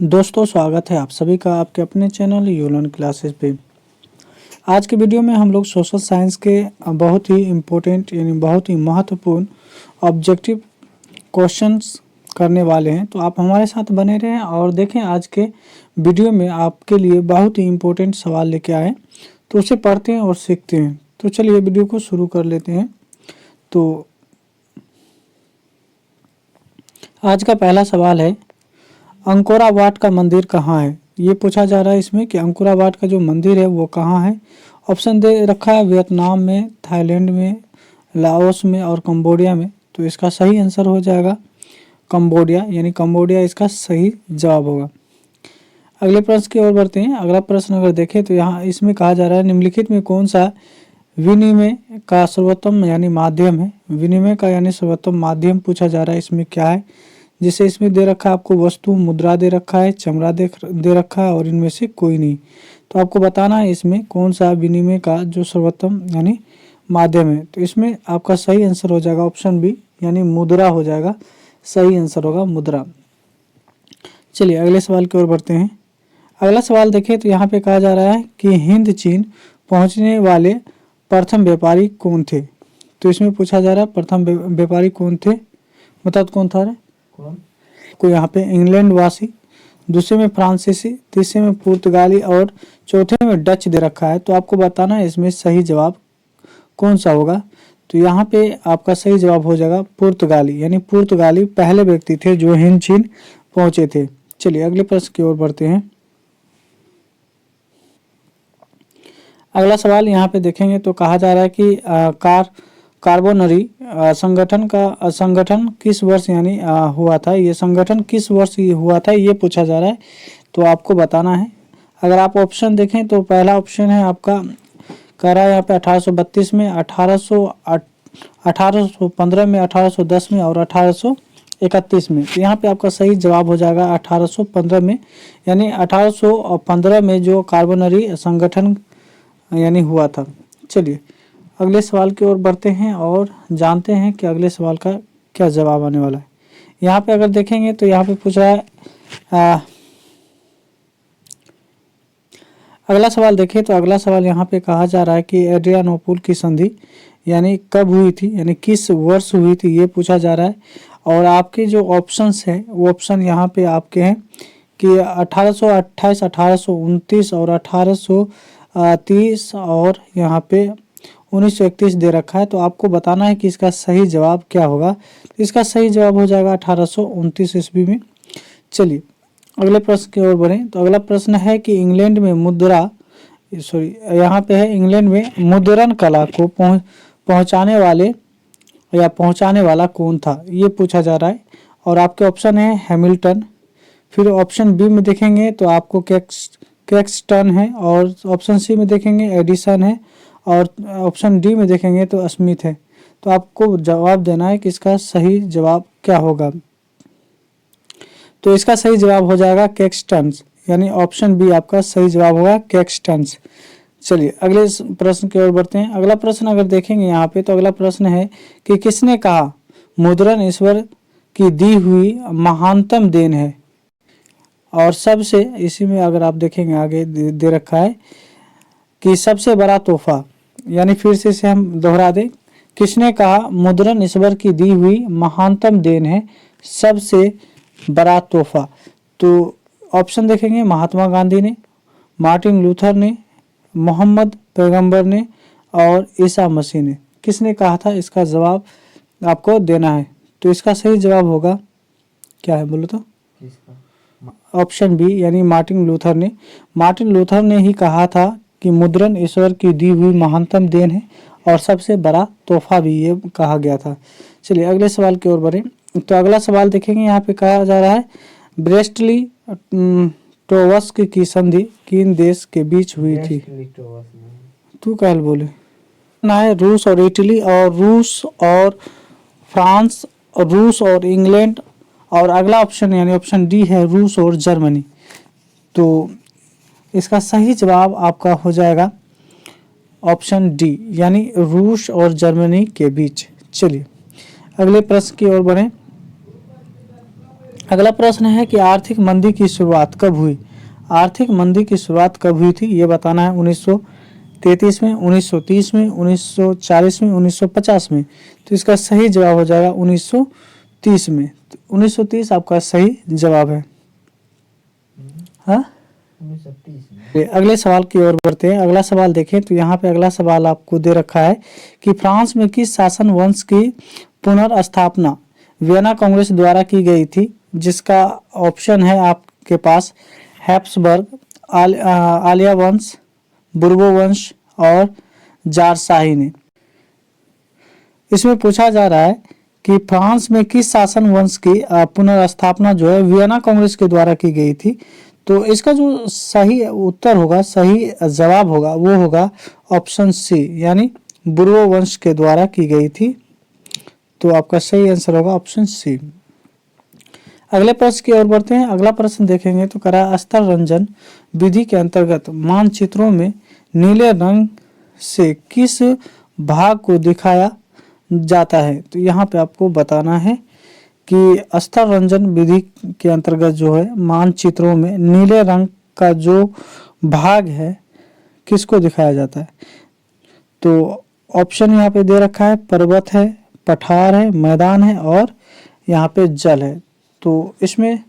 दोस्तों स्वागत है आप सभी का आपके अपने चैनल यूलर्न क्लासेस पे। आज के वीडियो में हम लोग सोशल साइंस के बहुत ही इम्पोर्टेंट यानी बहुत ही महत्वपूर्ण ऑब्जेक्टिव क्वेश्चंस करने वाले हैं। तो आप हमारे साथ बने रहें और देखें आज के वीडियो में आपके लिए बहुत ही इम्पोर्टेंट सवाल लेके आए, तो उसे पढ़ते हैं और सीखते हैं। तो चलिए वीडियो को शुरू कर लेते हैं। तो आज का पहला सवाल है, अंकोरा वाट का मंदिर कहाँ है। ये पूछा जा रहा है इसमें कि अंकोरा वाट का जो मंदिर है वो कहाँ है। ऑप्शन दे रखा है वियतनाम में, थाईलैंड में, लाओस में और कंबोडिया में। तो इसका सही आंसर हो जाएगा कंबोडिया, यानी कंबोडिया इसका सही जवाब होगा। अगले प्रश्न की ओर बढ़ते हैं। अगला प्रश्न अगर देखें तो यहाँ इसमें कहा जा रहा है निम्नलिखित में कौन सा विनिमय का सर्वोत्तम यानी माध्यम है। विनिमय का यानी सर्वोत्तम माध्यम पूछा जा रहा है। इसमें क्या है, जिसे इसमें दे रखा है आपको वस्तु, मुद्रा दे रखा है, चमड़ा दे रखा है और इनमें से कोई नहीं। तो आपको बताना है इसमें कौन सा विनिमय का जो सर्वोत्तम यानी माध्यम है। तो इसमें आपका सही आंसर हो जाएगा ऑप्शन बी यानी मुद्रा हो जाएगा, सही आंसर होगा मुद्रा। चलिए अगले सवाल की ओर बढ़ते हैं। अगला सवाल देखें तो यहाँ पे कहा जा रहा है कि हिंद चीन पहुँचने वाले प्रथम व्यापारी कौन थे। तो इसमें पूछा जा रहा है प्रथम व्यापारी कौन थे, बता कौन था रे? कोई यहाँ पे इंग्लैंड वासी, दूसरे में फ्रांसीसी, तीसरे में पुर्तगाली और चौथे में डच दे रखा है। तो आपको बताना है इसमें सही जवाब कौन सा होगा। तो यहाँ पे आपका सही जवाब हो जाएगा पुर्तगाली, यानी पुर्तगाली पहले व्यक्ति थे जो हिंद चीन पहुंचे थे। चलिए अगले प्रश्न की ओर बढ़ते हैं। अगला सवाल यहाँ पे देखेंगे तो कहा जा रहा है कि कार्बोनरी संगठन किस वर्ष यानी हुआ था। ये संगठन किस वर्ष हुआ था ये पूछा जा रहा है। तो आपको बताना है। अगर आप ऑप्शन देखें तो पहला ऑप्शन है आपका कह रहा है यहाँ पे 1832 में, 1815 में, 1810 में और 1831 में। तो यहाँ पे आपका सही जवाब हो जाएगा 1815 में, यानी 1815 में जो कार्बोनरी संगठन यानी हुआ था। चलिए अगले सवाल की ओर बढ़ते हैं और जानते हैं कि अगले सवाल का क्या जवाब आने वाला है। यहाँ पे अगर देखेंगे तो यहाँ पे पूछ रहा है अगला सवाल देखें तो अगला सवाल यहाँ पे कहा जा रहा है कि एड्रियानोपुल की संधि यानी कब हुई थी, यानी किस वर्ष हुई थी ये पूछा जा रहा है। और आपके जो ऑप्शंस हैं वो ऑप्शन यहाँ पे आपके हैं कि 1828, 1829 और 1830 और यहाँ पे 1931 दे रखा है। तो आपको बताना है कि इसका सही जवाब क्या होगा। तो इसका सही जवाब हो जाएगा 1829 ईस्वी में। चलिए अगले प्रश्न की ओर बढ़ें। तो अगला प्रश्न है कि इंग्लैंड में यहाँ पे है इंग्लैंड में मुद्रण कला को पहुंचाने वाला कौन था ये पूछा जा रहा है। और आपके ऑप्शन है हैमिल्टन, फिर ऑप्शन बी में देखेंगे तो आपको कैक्सटन है, और ऑप्शन सी में देखेंगे एडिसन है, और ऑप्शन डी में देखेंगे तो स्मिथ है। तो आपको जवाब देना है कि इसका सही जवाब क्या होगा। तो इसका सही जवाब हो जाएगा कैक्सटन्स, यानी ऑप्शन बी आपका सही जवाब होगा कैक्सटन्स। चलिए अगले प्रश्न की ओर बढ़ते हैं। अगला प्रश्न अगर देखेंगे यहाँ पे तो अगला प्रश्न है कि किसने कहा मुद्रण ईश्वर की दी हुई महानतम देन है। और सबसे इसी में अगर आप देखेंगे आगे दे रखा है कि सबसे बड़ा तोहफा, यानी फिर से इसे हम दोहरा दें, किसने कहा मुद्रण ईश्वर की दी हुई महानतम देन है, सबसे बड़ा तोहफा। तो ऑप्शन देखेंगे महात्मा गांधी ने, मार्टिन लूथर ने, मोहम्मद पैगंबर ने और ईसा मसीह ने। किसने कहा था इसका जवाब आपको देना है। तो इसका सही जवाब होगा क्या है बोलो तो ऑप्शन बी यानी मार्टिन लूथर ने। मार्टिन लूथर ने ही कहा था कि मुद्रण ईश्वर की दी हुई महानतम देन है और सबसे बड़ा तोहफा भी ये कहा गया था। चलिए अगले सवाल की ओर बढ़ें। तो अगला सवाल देखेंगे यहाँ पे कहा जा रहा है ब्रेस्टली टोवस्क की संधि किन देश के बीच हुई थी। तू क्या बोले ना है रूस और इटली, और रूस और फ्रांस, और रूस और इंग्लैंड, और अगला ऑप्शन यानी ऑप्शन डी है रूस और जर्मनी। तो इसका सही जवाब आपका हो जाएगा ऑप्शन डी यानी रूस और जर्मनी के बीच। चलिए अगले प्रश्न की ओर बढ़ें। अगला प्रश्न है कि आर्थिक मंदी की शुरुआत कब हुई। आर्थिक मंदी की शुरुआत कब हुई थी ये बताना है। 1933 में, 1930 में, 1940 में, 1950 में। तो इसका सही जवाब हो जाएगा 1930 में। तो 1930 आपका सही जवाब है। हाँ, 1930 में। अगले सवाल की ओर बढ़ते हैं। अगला सवाल देखें तो यहाँ पे अगला सवाल आपको दे रखा है कि फ्रांस में किस शासन वंश की पुनर्स्थापना वियना कांग्रेस द्वारा की गई थी, जिसका ऑप्शन है आपके पास हैप्सबर्ग, आलिया वंश, बुर्बो वंश और जारशाही ने। इसमें पूछा जा रहा है कि फ्रांस में किस शासन वंश की पुनर्स्थापना जो है वियना कांग्रेस के द्वारा की गई थी। तो इसका जो सही उत्तर होगा, सही जवाब होगा, वो होगा ऑप्शन सी, यानी बुर्बो वंश के द्वारा की गई थी। तो आपका सही आंसर होगा ऑप्शन सी। अगले प्रश्न की ओर बढ़ते हैं। अगला प्रश्न देखेंगे तो करा अस्तर रंजन विधि के अंतर्गत मानचित्रों में नीले रंग से किस भाग को दिखाया जाता है। तो यहाँ पे आपको बताना है कि अस्तर रंजन विधि के अंतर्गत जो है मानचित्रों में नीले रंग का जो भाग है किसको दिखाया जाता है। तो ऑप्शन यहाँ पे दे रखा है, पर्वत है, पठार है, मैदान है और यहाँ पे जल है। तो इसमें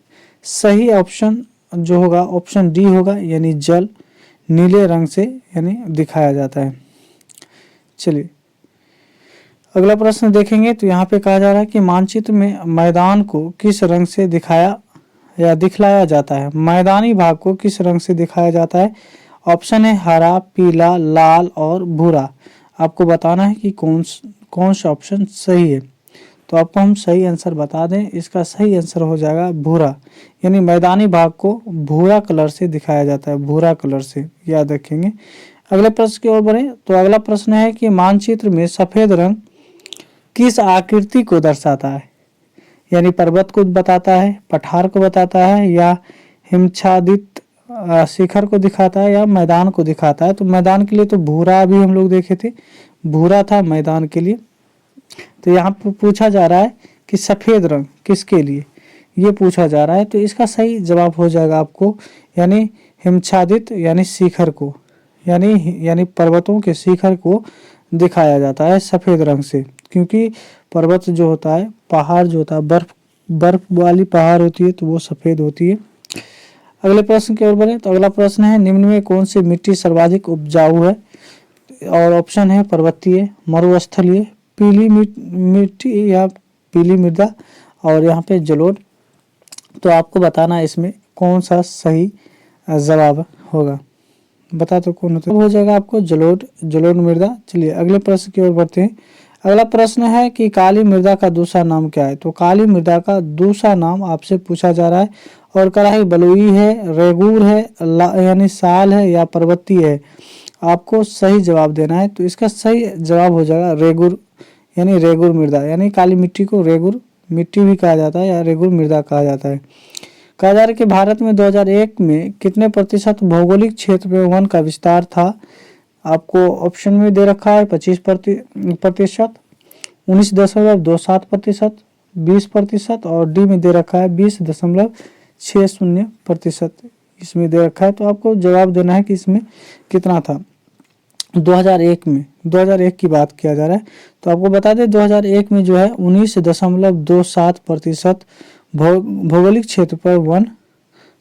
सही ऑप्शन जो होगा ऑप्शन डी होगा, यानी जल नीले रंग से यानी दिखाया जाता है। चलिए अगला प्रश्न देखेंगे तो यहाँ पे कहा जा रहा है कि मानचित्र में मैदान को किस रंग से दिखाया या दिखलाया जाता है। मैदानी भाग को किस रंग से दिखाया जाता है। ऑप्शन है हरा, पीला, लाल और भूरा। आपको बताना है कि कौन सा ऑप्शन सही है। तो आपको हम सही आंसर बता दें, इसका सही आंसर हो जाएगा भूरा, यानी मैदानी भाग को भूरा कलर से दिखाया जाता है, भूरा कलर से, याद रखेंगे। अगले प्रश्न की ओर बढ़े तो अगला प्रश्न है कि मानचित्र में सफेद रंग किस आकृति को दर्शाता है, यानी पर्वत को बताता है, पठार को बताता है या हिमच्छादित शिखर को दिखाता है या मैदान को दिखाता है। तो मैदान के लिए तो भूरा भी हम लोग देखे थे, भूरा था मैदान के लिए। तो यहाँ पर पूछा जा रहा है कि सफेद रंग किसके लिए, ये पूछा जा रहा है। तो इसका सही जवाब हो जाएगा आपको, यानी हिमच्छादित यानी शिखर को, यानी पर्वतों के शिखर को दिखाया जाता है सफेद रंग से, क्योंकि पर्वत जो होता है, पहाड़ जो होता है, बर्फ वाली पहाड़ होती है तो वो सफेद होती है। अगले प्रश्न की ओर बढ़े तो अगला प्रश्न है निम्न में कौन सी मिट्टी सर्वाधिक उपजाऊ है। और ऑप्शन है पर्वतीय, मरुस्थलीय, पीली मिट्टी या पीली मृदा और यहाँ पे जलोढ़। तो आपको बताना है इसमें कौन सा सही जवाब होगा। बता तो कौन हो जाएगा आपको जलोढ़ मृदा। चलिए अगले प्रश्न की ओर बढ़ते हैं। अगला प्रश्न है कि काली मृदा का दूसरा नाम क्या है। तो काली मृदा का दूसरा नाम आपसे पूछा जा रहा है और कड़ा बलुई है, रेगूर है, यानी साल है या पर्वतीय है। आपको सही जवाब देना है। तो इसका सही जवाब हो जाएगा रेगुर, यानी रेगुर मृदा, यानी काली मिट्टी को रेगुर मिट्टी भी कहा जाता है या रेगुर मृदा कहा जाता है। कहा जा रहा है कि भारत में 2001 में कितने प्रतिशत भौगोलिक क्षेत्र में वन का विस्तार था। आपको ऑप्शन में दे रखा है 25%, 19.27%, 20% और डी में दे रखा है 20.60%। इसमें दे रखा है। तो आपको जवाब देना है कि इसमें कितना था। 2001 की बात किया जा रहा है। तो आपको बता दें 2001 में जो है 19.27% भौगोलिक क्षेत्र पर वन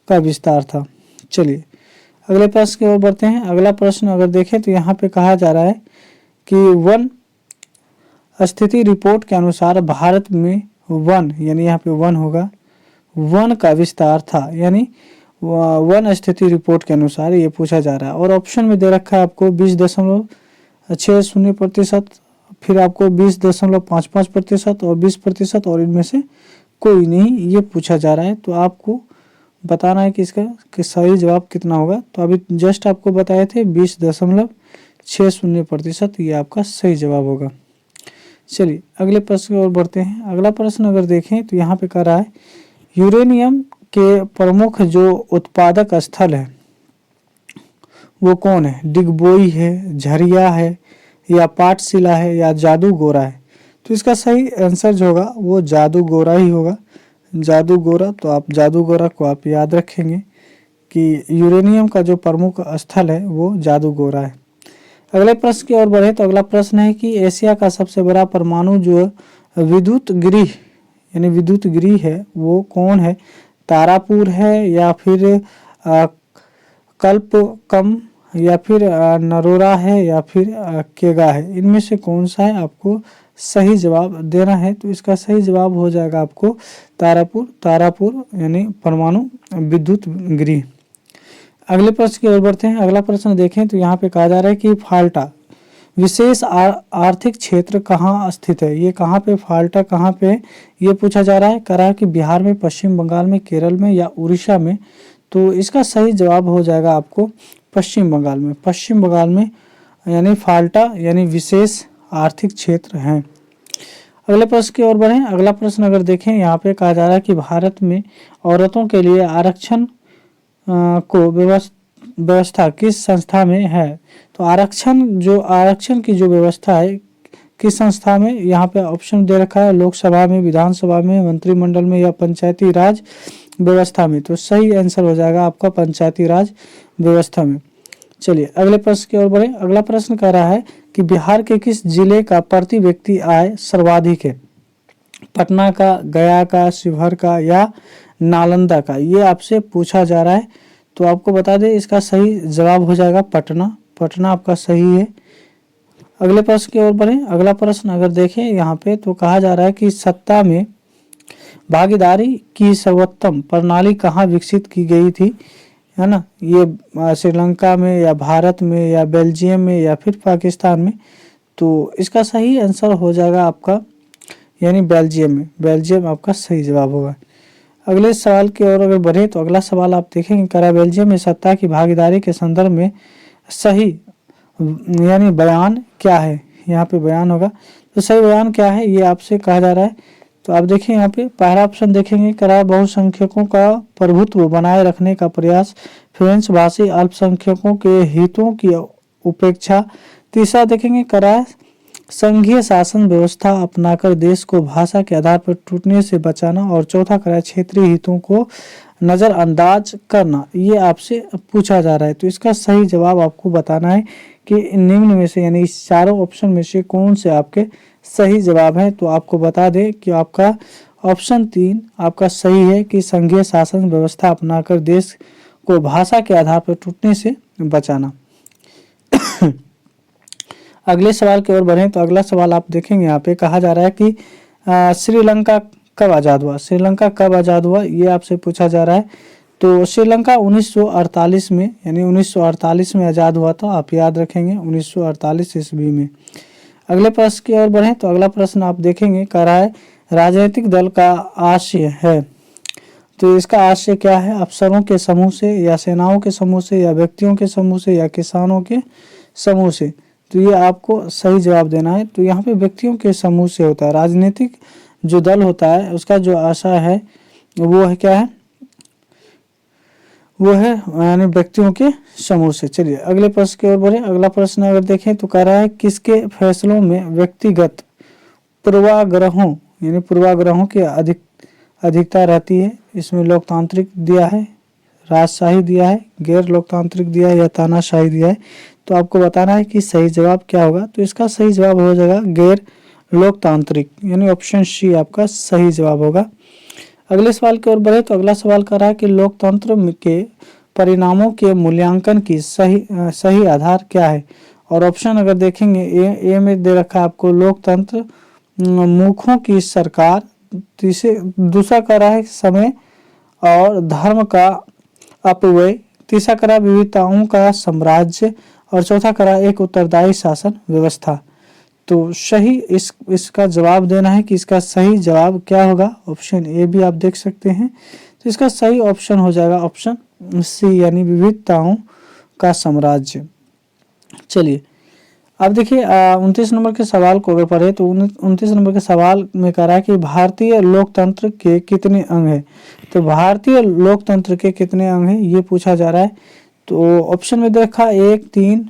का विस्तार था। चलिए अगले प्रश्न की ओर बढ़ते हैं। अगला प्रश्न अगर देखें तो यहाँ पे कहा जा रहा है कि वन स्थिति रिपोर्ट के अनुसार भारत में वन, यानी यहाँ पे वन होगा, वन का विस्तार था, यानी वन स्थिति रिपोर्ट के अनुसार ये पूछा जा रहा है। और ऑप्शन में दे रखा है आपको 20.60%, फिर आपको 20.55% और 20% और इनमें से कोई नहीं, ये पूछा जा रहा है। तो आपको बताना है कि इसका सही जवाब कितना होगा। तो अभी जस्ट आपको बताए थे 20.60%, ये आपका सही जवाब होगा। चलिए अगले प्रश्न की ओर बढ़ते हैं। अगला प्रश्न अगर देखें तो यहाँ पे कह रहा है यूरेनियम के प्रमुख जो उत्पादक स्थल है वो कौन है। डिगबोई है, झरिया है या पाटशिला है या जादूगोरा है। तो इसका सही आंसर जो होगा वो जादूगोरा ही होगा, जादूगोरा, तो आप जादूगोरा को आप याद रखेंगे कि यूरेनियम का जो प्रमुख स्थल है वो जादूगोरा है। अगले प्रश्न की ओर बढ़े तो अगला प्रश्न है कि एशिया का सबसे बड़ा परमाणु जो विद्युत गृह यानी विद्युत गृह है वो कौन है? तारापुर है या फिर कल्पकम या फिर नरोरा है या फिर केगा है? इनमें से कौन सा है आपको सही जवाब देना है? तो इसका सही जवाब हो जाएगा आपको तारापुर यानी परमाणु विद्युत गृह। अगले प्रश्न की ओर बढ़ते हैं। अगला प्रश्न देखें तो यहाँ पे कहा जा रहा है कि फाल्टा विशेष आर्थिक क्षेत्र कहाँ स्थित है? ये कहाँ पे फाल्टा कहाँ पे ये पूछा जा रहा है। कह रहा है कि बिहार में, पश्चिम बंगाल में, केरल में या उड़ीसा में। तो इसका सही जवाब हो जाएगा आपको पश्चिम बंगाल में। पश्चिम बंगाल में यानी फाल्टा यानी विशेष आर्थिक क्षेत्र हैं। अगले प्रश्न की ओर बढ़ें। अगला प्रश्न अगर देखें यहाँ पे कहा जा रहा है कि भारत में औरतों के लिए आरक्षण को व्यवस्था किस संस्था में है? तो आरक्षण की जो व्यवस्था है किस संस्था में? यहाँ पे ऑप्शन दे रखा है लोकसभा में, विधानसभा में, मंत्रिमंडल में या पंचायती राज व्यवस्था में। तो सही आंसर हो जाएगा आपका पंचायती राज व्यवस्था में। चलिए अगले प्रश्न की ओर बढ़े। अगला प्रश्न कह रहा है कि बिहार के किस जिले का प्रति व्यक्ति आय सर्वाधिक है? पटना का, गया का, शिवहर का या नालंदा का? ये आपसे पूछा जा रहा है। तो आपको बता दें इसका सही जवाब हो जाएगा पटना। पटना आपका सही है। अगले प्रश्न की ओर बढ़ें। अगला प्रश्न अगर देखें यहाँ पे तो कहा जा रहा है कि सत्ता में भागीदारी की सर्वोत्तम प्रणाली कहाँ विकसित की गई थी? है ना, ये श्रीलंका में या भारत में या बेल्जियम में या फिर पाकिस्तान में? तो इसका सही आंसर हो जाएगा आपका यानी बेल्जियम में। बेल्जियम आपका सही जवाब होगा। अगले सवाल की ओर अगर बढ़े तो अगला सवाल आप देखेंगे करा बेल्जियम में सत्ता की भागीदारी के संदर्भ में सही यानी बयान क्या है? यहाँ पे बयान होगा। तो सही बयान क्या है ये आपसे कहा जा रहा है। तो आप देखिए यहाँ पे पहला ऑप्शन देखेंगे करा बहुसंख्यकों का प्रभुत्व बनाए रखने का प्रयास, फ्रेंच भाषी अल्पसंख्यकों के हितों की उपेक्षा। तीसरा देखेंगे करा संघीय शासन व्यवस्था अपनाकर देश को भाषा के आधार पर टूटने से बचाना। और चौथा करा क्षेत्रीय हितों को नज़रअंदाज करना। ये आपसे पूछा जा रहा है। तो इसका सही जवाब आपको बताना है कि निम्न में से यानी इस चारों ऑप्शन में से कौन से आपके सही जवाब है। तो आपको बता दें कि आपका ऑप्शन 3 आपका सही है कि संघीय शासन व्यवस्था अपनाकर देश को भाषा के आधार पर टूटने से बचाना। अगले सवाल की ओर बढ़ें तो अगला सवाल आप देखेंगे यहाँ पे कहा जा रहा है कि श्रीलंका कब आज़ाद हुआ? श्रीलंका कब आज़ाद हुआ ये आपसे पूछा जा रहा है। तो श्रीलंका 1948 में यानी 1948 में आज़ाद हुआ था। आप याद रखेंगे 1948 ईस्वी में। अगले प्रश्न की ओर बढ़ें तो अगला प्रश्न आप देखेंगे कह रहा है राजनीतिक दल का आशय है। तो इसका आशय क्या है? अफसरों के समूह से या सेनाओं के समूह से या व्यक्तियों के समूह से या किसानों के समूह से? तो ये आपको सही जवाब देना है। तो यहाँ पे व्यक्तियों के समूह से होता है। राजनीतिक जो दल होता है उसका जो आशय है वो है क्या है? वो है यानी व्यक्तियों के समूह से। चलिए अगले प्रश्न की ओर बढ़े। अगला प्रश्न अगर देखें तो कह रहा है किसके फैसलों में व्यक्तिगत पूर्वाग्रहों यानी पूर्वाग्रहों की अधिकता रहती है? इसमें लोकतांत्रिक दिया है, राजशाही दिया है, गैर लोकतांत्रिक दिया है या तानाशाही दिया है? तो आपको बताना है कि सही जवाब क्या होगा। तो इसका सही जवाब हो जाएगा गैर लोकतांत्रिक यानी ऑप्शन सी आपका सही जवाब होगा। अगले सवाल की ओर बढ़े तो अगला सवाल कर रहा है कि लोकतंत्र के परिणामों के मूल्यांकन की सही आधार क्या है? और ऑप्शन अगर देखेंगे ए में दे रखा है आपको लोकतंत्र, मुखों की सरकार, दूसरा कह रहा है समय और धर्म का अपव्यय, तीसरा कह रहा है विविधताओं का साम्राज्य और चौथा कह रहा है एक उत्तरदायी शासन व्यवस्था। तो सही इसका जवाब देना है कि इसका सही जवाब क्या होगा। ऑप्शन ए भी आप देख सकते हैं। तो इसका सही ऑप्शन हो जाएगा ऑप्शन सी यानी विविधताओं का साम्राज्य। चलिए अब देखिए 29 नंबर के सवाल को अगर पढ़े तो 29 नंबर के सवाल में कह रहा है कि भारतीय लोकतंत्र के कितने अंग हैं? तो भारतीय लोकतंत्र के कितने अंग हैं ये पूछा जा रहा है। तो ऑप्शन में देखा 1, 3,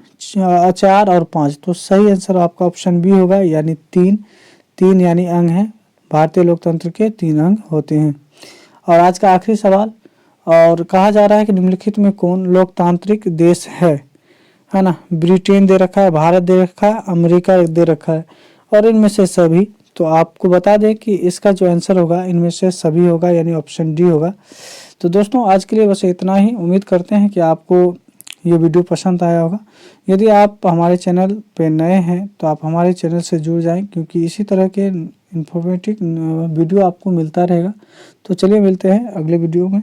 4 और 5। तो सही आंसर आपका ऑप्शन बी होगा यानी 3 यानी अंग है। भारतीय लोकतंत्र के 3 अंग होते हैं। और आज का आखिरी सवाल, और कहा जा रहा है कि निम्नलिखित में कौन लोकतांत्रिक देश है ना। ब्रिटेन दे रखा है, भारत दे रखा है, अमेरिका दे रखा है, और इनमें से सभी। तो आपको बता दें कि इसका जो आंसर होगा इनमें से सभी होगा, यानी ऑप्शन डी होगा। तो दोस्तों आज के लिए बस इतना ही। उम्मीद करते हैं कि आपको ये वीडियो पसंद आया होगा। यदि आप हमारे चैनल पे नए हैं तो आप हमारे चैनल से जुड़ जाएं, क्योंकि इसी तरह के इन्फॉर्मेटिव वीडियो आपको मिलता रहेगा। तो चलिए मिलते हैं अगले वीडियो में।